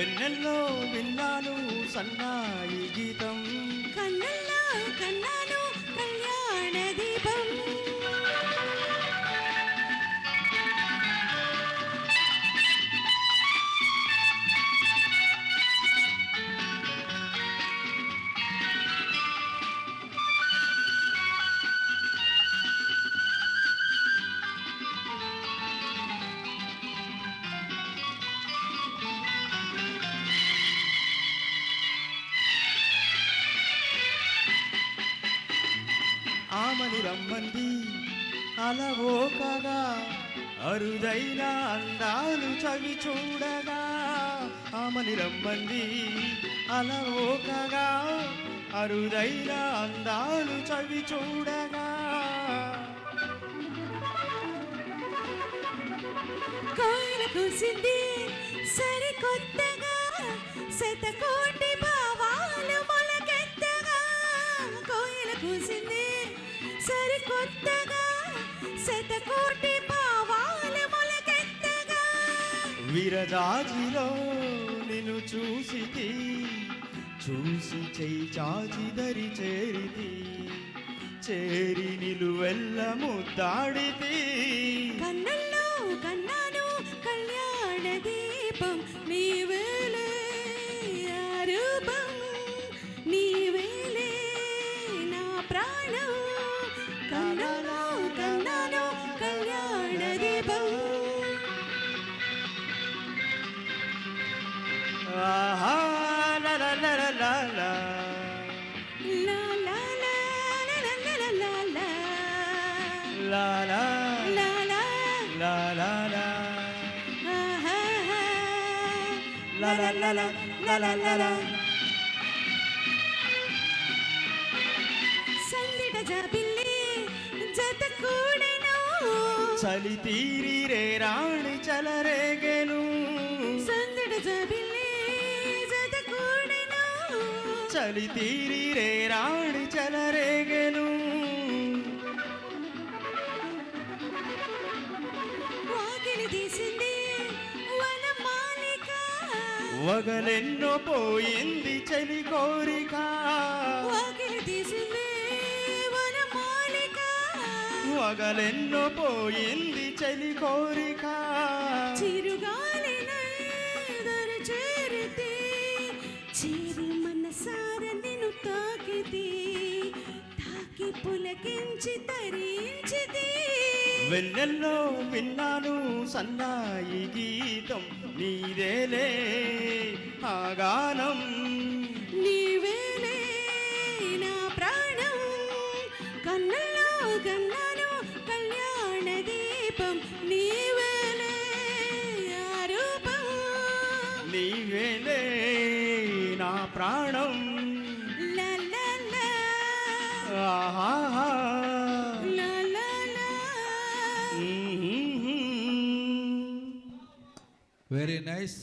వెన్నెల్లో విన్నాను సన్నాయి గీతం, కన్నుల్లో కన్నాను కళ్యాణ దీపం. ఆమని రమ్మంది అలవోకగా, అరుదైన అందాలు చవి చూడగా. ఆమని రమ్మంది అలవోకగా, అరుదైన అందాలు చవి చూడగా. కోయిల కూసింది సరికొత్తగా, శతకోటి భావాలు మొలకెత్తగా. కోయిల కూసింది సరికొత్తగా, శతకోటి భావాలు మొలకెత్తగా. విరజాజిలో నిన్ను చూసితి, చూసి చెయ్యి చాచి దరి చేరితి, చేరి నిలువెల్ల ముద్దాడితి. కన్నుల్లో కన్నాను కళ్యాణ దీపం, నీవేలే ఆ రూపం, నీవేలే నా ప్రాణం. కన్నుల్లో కన్నాను కళ్యాణ దీపం. ఆహా లా లా లా లా లా. లా లా లా లా లా లా లా లా. లా లా లా లా లా లా లా. ఆహాహా. లా లా లా లా లా లా లా లా. సందిట జాబిల్లి జత కూడెను, చలి తీరి రే రాణి చలరేగెను, సందిట జాబిల్లి జత కూడెను. చలి తీరి రే రాణి చలరేగెను. వాకిలి తీసింది వనమాలిక, వగలెన్నో పోయింది చలి కోరిక. వాకిలి తీసింది వనమాలిక. వగలెన్నో పోయింది చలి కోరిక. చిరుగాలినై దరి చేరితి, చిరి మనసార నిన్ను తాకితి, తాకి పులకించి తరించితి. వెన్నెల్లో విన్నాను సన్నాయి గీతం, నీదేలే ఆ గానం. నీవేలే నా ప్రాణం, కన్నుల్లో కన్నాను కళ్యాణ దీపం, నీవేలే ఆ రూపం, నీవేలే నా ప్రాణం. లా లా లా ఆహా. లా లా లా. Very nice.